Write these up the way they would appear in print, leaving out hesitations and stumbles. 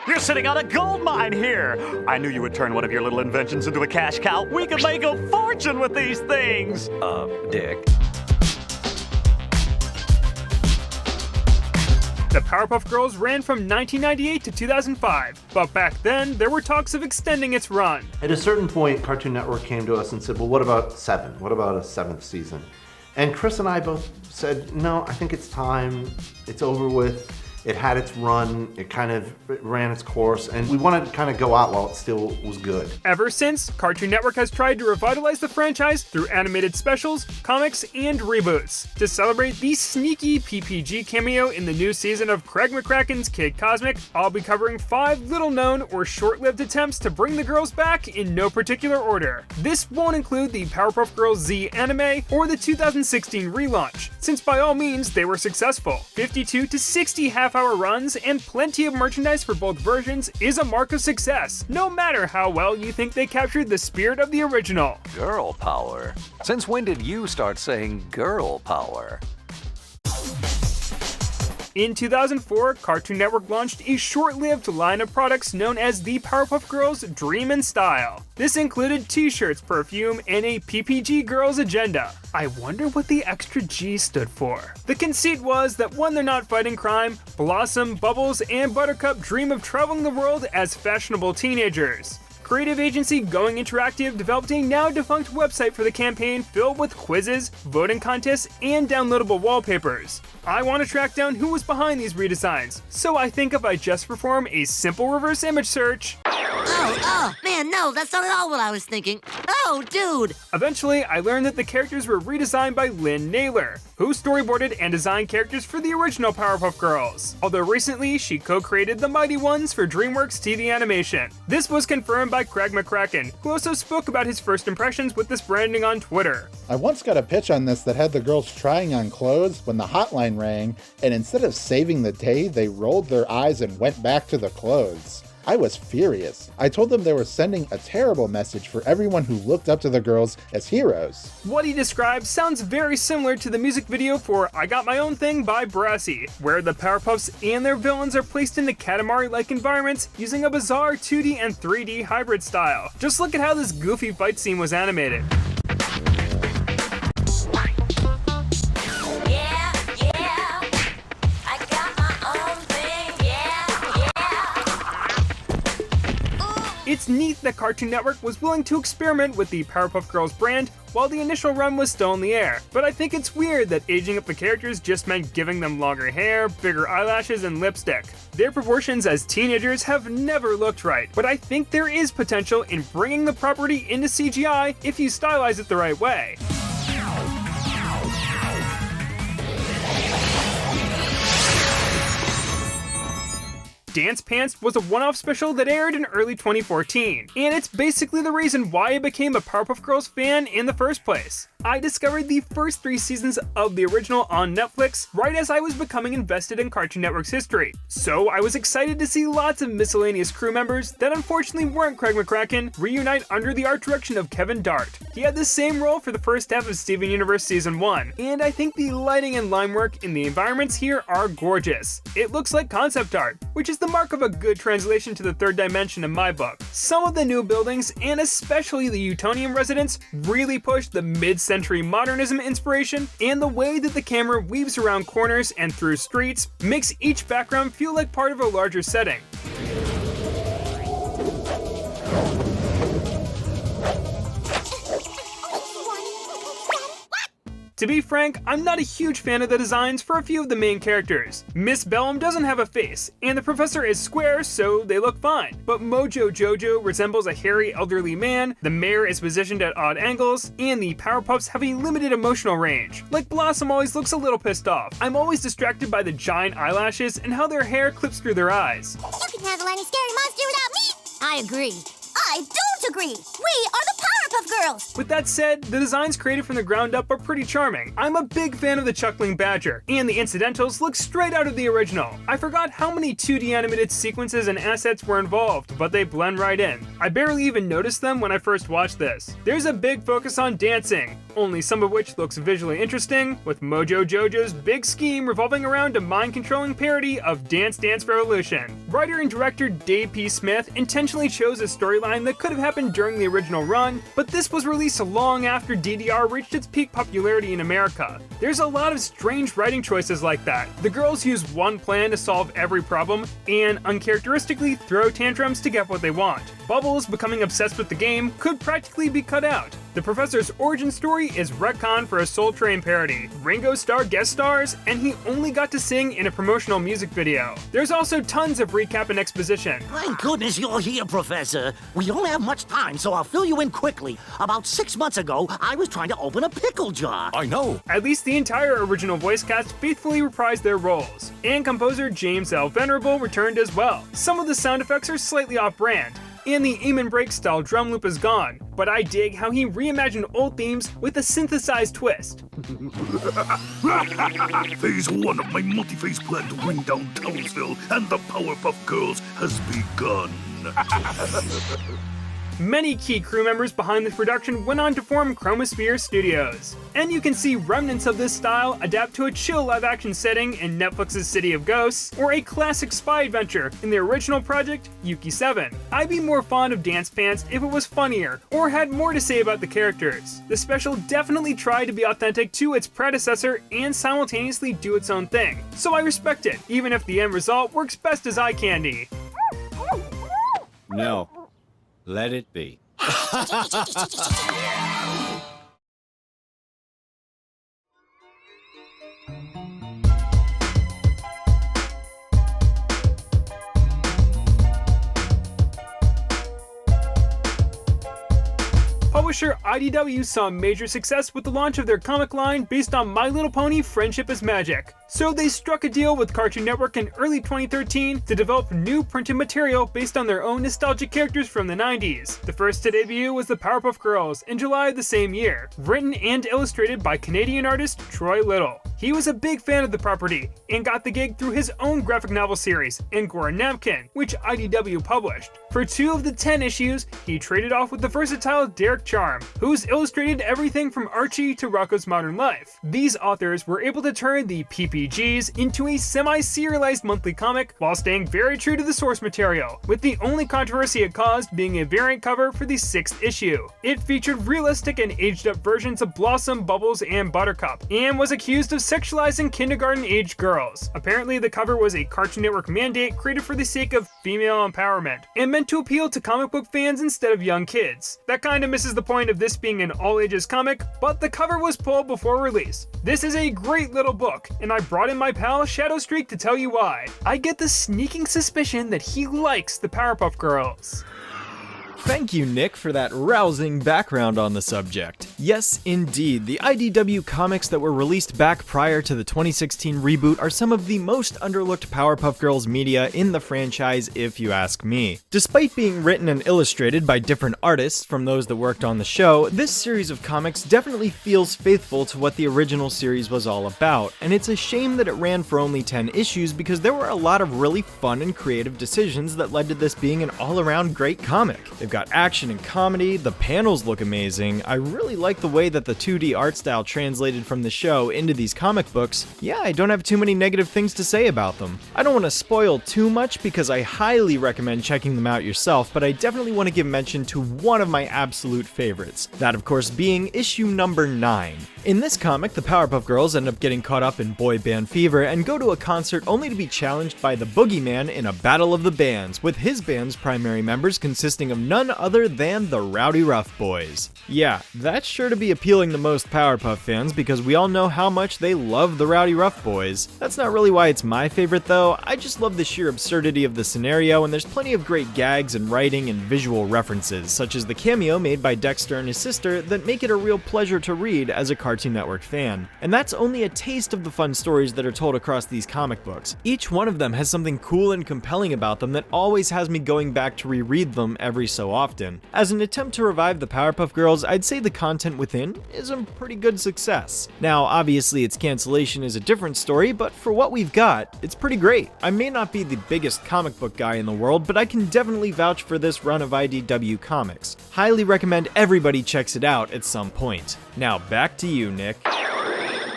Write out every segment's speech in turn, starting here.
You're sitting on a gold mine here! I knew you would turn one of your little inventions into a cash cow. We could make a fortune with these things! Dick. The Powerpuff Girls ran from 1998 to 2005, but back then, there were talks of extending its run. At a certain point, Cartoon Network came to us and said, well, what about 7? What about a 7th season? And Chris and I both said, no, I think it's time. It's over with. It had its run, it ran its course, and we wanted to kind of go out while it still was good. Ever since, Cartoon Network has tried to revitalize the franchise through animated specials, comics, and reboots. To celebrate the sneaky PPG cameo in the new season of Craig McCracken's Kid Cosmic, I'll be covering 5 little-known or short-lived attempts to bring the girls back in no particular order. This won't include the Powerpuff Girls Z anime or the 2016 relaunch, since by all means they were successful. 52 to 60 half-hour runs and plenty of merchandise for both versions is a mark of success, no matter how well you think they captured the spirit of the original. Girl power. Since when did you start saying girl power? In 2004, Cartoon Network launched a short-lived line of products known as the Powerpuff Girls Dream and Style. This included t-shirts, perfume, and a PPG Girls agenda. I wonder what the extra G stood for. The conceit was that when they're not fighting crime, Blossom, Bubbles, and Buttercup dream of traveling the world as fashionable teenagers. Creative agency Going Interactive developed a now-defunct website for the campaign filled with quizzes, voting contests, and downloadable wallpapers. I want to track down who was behind these redesigns, so I think if I just perform a simple reverse image search... Oh, man, no, that's not at all what I was thinking. Oh, dude! Eventually, I learned that the characters were redesigned by Lynn Naylor, who storyboarded and designed characters for the original Powerpuff Girls, although recently she co-created the Mighty Ones for DreamWorks TV animation. This was confirmed by Craig McCracken, who also spoke about his first impressions with this branding on Twitter. I once got a pitch on this that had the girls trying on clothes when the hotline rang, and instead of saving the day, they rolled their eyes and went back to the clothes. I was furious. I told them they were sending a terrible message for everyone who looked up to the girls as heroes. What he described sounds very similar to the music video for I Got My Own Thing by Brassy, where the Powerpuffs and their villains are placed into Katamari-like environments using a bizarre 2D and 3D hybrid style. Just look at how this goofy fight scene was animated. It's neat that Cartoon Network was willing to experiment with the Powerpuff Girls brand while the initial run was still in the air, but I think it's weird that aging up the characters just meant giving them longer hair, bigger eyelashes, and lipstick. Their proportions as teenagers have never looked right, but I think there is potential in bringing the property into CGI if you stylize it the right way. Dance Pants was a one-off special that aired in early 2014, and it's basically the reason why I became a Powerpuff Girls fan in the first place. I discovered the first 3 seasons of the original on Netflix right as I was becoming invested in Cartoon Network's history, so I was excited to see lots of miscellaneous crew members that unfortunately weren't Craig McCracken reunite under the art direction of Kevin Dart. He had the same role for the first half of Steven Universe Season 1, and I think the lighting and line work in the environments here are gorgeous. It looks like concept art, which is the mark of a good translation to the third dimension in my book. Some of the new buildings, and especially the Utonium residence, really push the mid-century modernism inspiration, and the way that the camera weaves around corners and through streets makes each background feel like part of a larger setting. To be frank, I'm not a huge fan of the designs for a few of the main characters. Miss Bellum doesn't have a face, and the professor is square, so they look fine. But Mojo Jojo resembles a hairy elderly man, the mayor is positioned at odd angles, and the Powerpuffs have a limited emotional range. Like Blossom always looks a little pissed off. I'm always distracted by the giant eyelashes and how their hair clips through their eyes. You can handle any scary monster without me! I agree. I don't agree! We are the Powerpuff Girls! With that said, the designs created from the ground up are pretty charming. I'm a big fan of the Chuckling Badger, and the incidentals look straight out of the original. I forgot how many 2D animated sequences and assets were involved, but they blend right in. I barely even noticed them when I first watched this. There's a big focus on dancing, only some of which looks visually interesting, with Mojo Jojo's big scheme revolving around a mind-controlling parody of Dance Dance Revolution. Writer and director Dave P. Smith intentionally chose a storyline that could have happened during the original run, but this was released long after DDR reached its peak popularity in America. There's a lot of strange writing choices like that. The girls use one plan to solve every problem, and uncharacteristically throw tantrums to get what they want. Bubbles becoming obsessed with the game could practically be cut out. The professor's origin story is retcon for a Soul Train parody. Ringo Starr guest stars, and he only got to sing in a promotional music video. There's also tons of recap and exposition. Thank goodness you're here, Professor. We don't have much time, so I'll fill you in quickly. About 6 months ago, I was trying to open a pickle jar. I know. At least the entire original voice cast faithfully reprised their roles, and composer James L. Venerable returned as well. Some of the sound effects are slightly off-brand, and the aim and break style drum loop is gone, but I dig how he reimagined old themes with a synthesized twist. Phase 1 of my multi-phase plan to bring down Townsville and the Powerpuff Girls has begun. Many key crew members behind this production went on to form Chromosphere Studios, and you can see remnants of this style adapt to a chill live-action setting in Netflix's City of Ghosts, or a classic spy adventure in the original project, Yuki 7. I'd be more fond of Dance Pants if it was funnier, or had more to say about the characters. The special definitely tried to be authentic to its predecessor and simultaneously do its own thing, so I respect it, even if the end result works best as eye candy. No. Let it be. Publisher IDW saw major success with the launch of their comic line based on My Little Pony Friendship is Magic. So they struck a deal with Cartoon Network in early 2013 to develop new printed material based on their own nostalgic characters from the 90s. The first to debut was the Powerpuff Girls in July of the same year, written and illustrated by Canadian artist Troy Little. He was a big fan of the property and got the gig through his own graphic novel series, Angora Napkin, which IDW published. For 2 of the 10 issues, he traded off with the versatile Derek Charm, who's illustrated everything from Archie to Rocko's Modern Life. These authors were able to turn the PPGs into a semi-serialized monthly comic while staying very true to the source material, with the only controversy it caused being a variant cover for the 6th issue. It featured realistic and aged-up versions of Blossom, Bubbles, and Buttercup, and was accused of sexualizing kindergarten-aged girls. Apparently, the cover was a Cartoon Network mandate created for the sake of female empowerment, and meant to appeal to comic book fans instead of young kids. That kinda misses the point of this being an all-ages comic, but the cover was pulled before release. This is a great little book, and I brought in my pal Shadowstreak to tell you why. I get the sneaking suspicion that he likes the Powerpuff Girls. Thank you, Nick, for that rousing background on the subject. Yes, indeed, the IDW comics that were released back prior to the 2016 reboot are some of the most underlooked Powerpuff Girls media in the franchise, if you ask me. Despite being written and illustrated by different artists from those that worked on the show, this series of comics definitely feels faithful to what the original series was all about, and it's a shame that it ran for only 10 issues because there were a lot of really fun and creative decisions that led to this being an all-around great comic. They've got action and comedy, the panels look amazing, I really like the way that the 2D art style translated from the show into these comic books. Yeah, I don't have too many negative things to say about them. I don't want to spoil too much because I highly recommend checking them out yourself, but I definitely want to give mention to one of my absolute favorites, that of course being issue number 9. In this comic, the Powerpuff Girls end up getting caught up in boy band fever and go to a concert only to be challenged by the Boogeyman in a battle of the bands, with his band's primary members consisting of none other than the Rowdy Rough Boys. Yeah, that's sure to be appealing to most Powerpuff fans because we all know how much they love the Rowdy Rough Boys. That's not really why it's my favorite though, I just love the sheer absurdity of the scenario, and there's plenty of great gags and writing and visual references, such as the cameo made by Dexter and his sister that make it a real pleasure to read as a Cartoon Network fan. And that's only a taste of the fun stories that are told across these comic books. Each one of them has something cool and compelling about them that always has me going back to reread them every so so often. As an attempt to revive the Powerpuff Girls, I'd say the content within is a pretty good success. Now, obviously its cancellation is a different story, but for what we've got, it's pretty great. I may not be the biggest comic book guy in the world, but I can definitely vouch for this run of IDW comics. Highly recommend everybody checks it out at some point. Now back to you, Nick.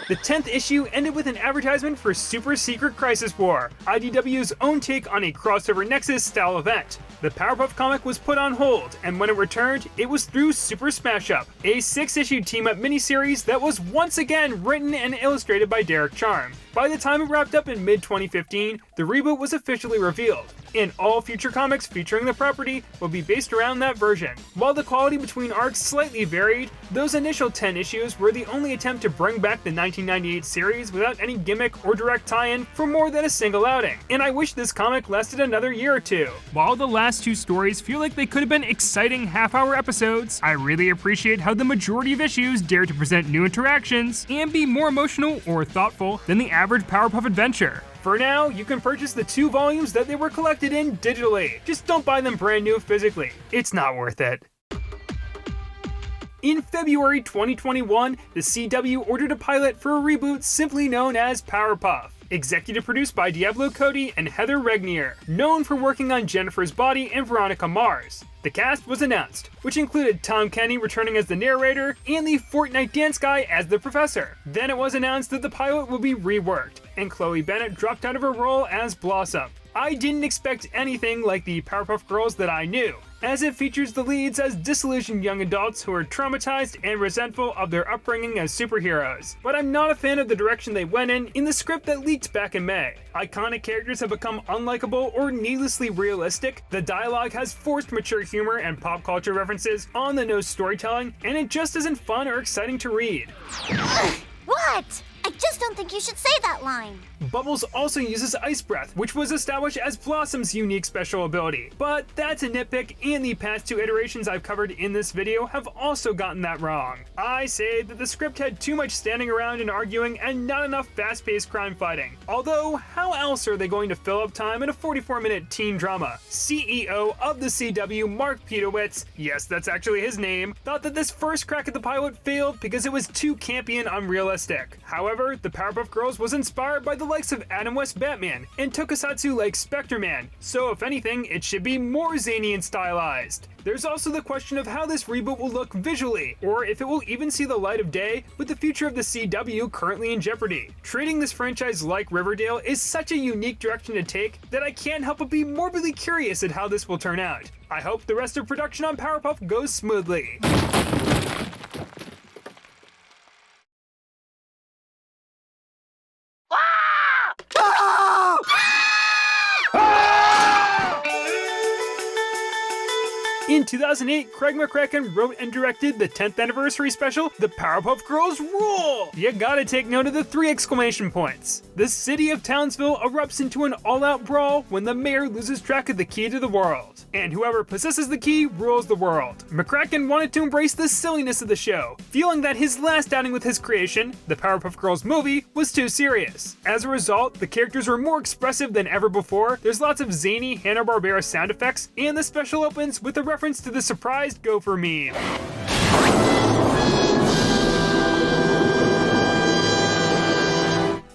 The 10th issue ended with an advertisement for Super Secret Crisis War, IDW's own take on a crossover Nexus style event. The Powerpuff comic was put on hold, and when it returned, it was through Super Smash Up, a 6-issue team-up miniseries that was once again written and illustrated by Derek Charm. By the time it wrapped up in mid-2015, the reboot was officially revealed, and all future comics featuring the property will be based around that version. While the quality between arcs slightly varied, those initial 10 issues were the only attempt to bring back the 1998 series without any gimmick or direct tie-in for more than a single outing, and I wish this comic lasted another year or two. While the last two stories feel like they could have been exciting half-hour episodes, I really appreciate how the majority of issues dare to present new interactions and be more emotional or thoughtful than the average Powerpuff adventure. For now, you can purchase the 2 volumes that they were collected in digitally. Just don't buy them brand new physically. It's not worth it. In February 2021, the CW ordered a pilot for a reboot simply known as Powerpuff. Executive produced by Diablo Cody and Heather Regnier, known for working on Jennifer's Body and Veronica Mars. The cast was announced, which included Tom Kenny returning as the narrator and the Fortnite dance guy as the professor. Then it was announced that the pilot would be reworked, and Chloe Bennett dropped out of her role as Blossom. I didn't expect anything like the Powerpuff Girls that I knew, as it features the leads as disillusioned young adults who are traumatized and resentful of their upbringing as superheroes. But I'm not a fan of the direction they went in the script that leaked back in May. Iconic characters have become unlikable or needlessly realistic, the dialogue has forced mature humor and pop culture references, on-the-nose storytelling, and it just isn't fun or exciting to read. What? I just don't think you should say that line. Bubbles also uses Ice Breath, which was established as Blossom's unique special ability. But that's a nitpick, and the past 2 iterations I've covered in this video have also gotten that wrong. I say that the script had too much standing around and arguing and not enough fast-paced crime fighting. Although, how else are they going to fill up time in a 44-minute teen drama? CEO of the CW, Mark Pedowitz, yes, that's actually his name, thought that this first crack at the pilot failed because it was too campy and unrealistic. However, the Powerpuff Girls was inspired by the likes of Adam West Batman and Tokusatsu like Spectre-Man, so if anything, it should be more zany and stylized. There's also the question of how this reboot will look visually, or if it will even see the light of day with the future of the CW currently in jeopardy. Treating this franchise like Riverdale is such a unique direction to take that I can't help but be morbidly curious at how this will turn out. I hope the rest of production on Powerpuff goes smoothly. In 2008, Craig McCracken wrote and directed the 10th anniversary special, The Powerpuff Girls Rule! You gotta take note of the 3 exclamation points. The city of Townsville erupts into an all-out brawl when the mayor loses track of the key to the world. And whoever possesses the key rules the world. McCracken wanted to embrace the silliness of the show, feeling that his last outing with his creation, the Powerpuff Girls movie, was too serious. As a result, the characters were more expressive than ever before, there's lots of zany Hanna-Barbera sound effects, and the special opens with a reference to the surprised gopher meme.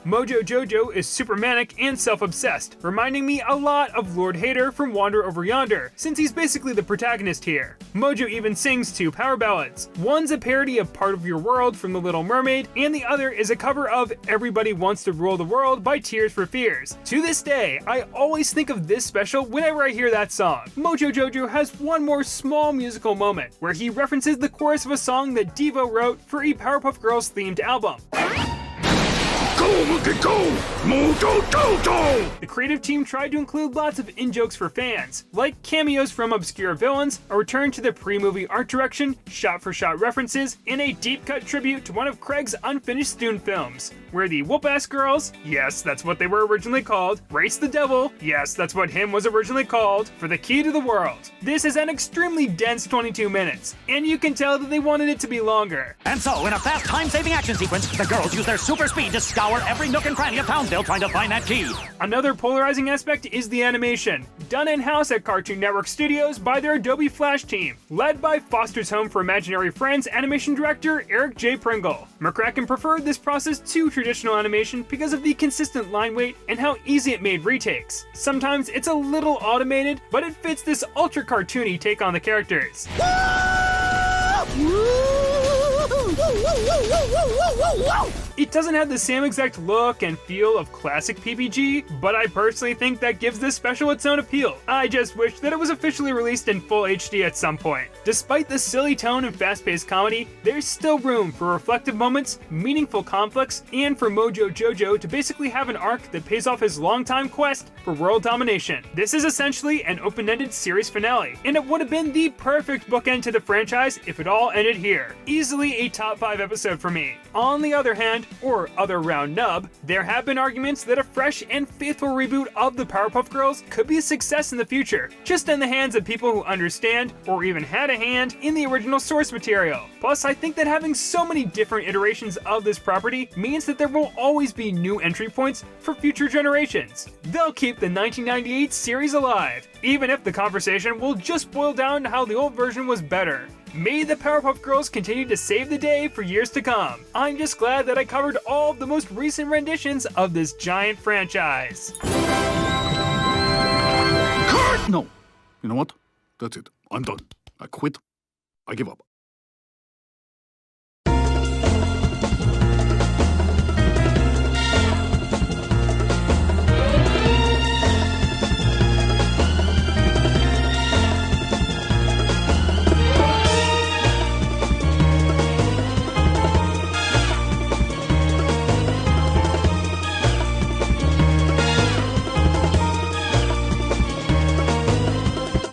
Mojo Jojo is super manic and self-obsessed, reminding me a lot of Lord Hater from Wander Over Yonder, since he's basically the protagonist here. Mojo even sings 2 power ballads. One's a parody of Part of Your World from The Little Mermaid, and the other is a cover of Everybody Wants to Rule the World by Tears for Fears. To this day, I always think of this special whenever I hear that song. Mojo Jojo has one more small musical moment, where he references the chorus of a song that Devo wrote for a Powerpuff Girls themed album. Go, Monkey, go! Mojo Jojo! The creative team tried to include lots of in-jokes for fans, like cameos from obscure villains, a return to the pre-movie art direction, shot-for-shot references, and a deep-cut tribute to one of Craig's unfinished Dune films, where the Whoop-Ass Girls, yes, that's what they were originally called, race the devil, yes, that's what him was originally called, for the key to the world. This is an extremely dense 22 minutes, and you can tell that they wanted it to be longer. And so, in a fast time-saving action sequence, the girls use their super speed to scour explore every nook and cranny of Townsville trying to find that key. Another polarizing aspect is the animation, done in-house at Cartoon Network Studios by their Adobe Flash team, led by Foster's Home for Imaginary Friends animation director Eric J. Pringle. McCracken preferred this process to traditional animation because of the consistent line weight and how easy it made retakes. Sometimes it's a little automated, but it fits this ultra-cartoony take on the characters. It doesn't have the same exact look and feel of classic PPG, but I personally think that gives this special its own appeal. I just wish that it was officially released in full HD at some point. Despite the silly tone and fast-paced comedy, there's still room for reflective moments, meaningful conflicts, and for Mojo Jojo to basically have an arc that pays off his longtime quest for world domination. This is essentially an open-ended series finale, and it would have been the perfect bookend to the franchise if it all ended here. Easily a top 5 episode for me. On the other hand, or other round nub, there have been arguments that a fresh and faithful reboot of the Powerpuff Girls could be a success in the future, just in the hands of people who understand, or even had a hand, in the original source material. Plus, I think that having so many different iterations of this property means that there will always be new entry points for future generations. They'll keep the 1998 series alive, even if the conversation will just boil down to how the old version was better. May the Powerpuff Girls continue to save the day for years to come. I'm just glad that I covered all of the most recent renditions of this giant franchise. Cut! No. You know what? That's it. I'm done. I quit. I give up.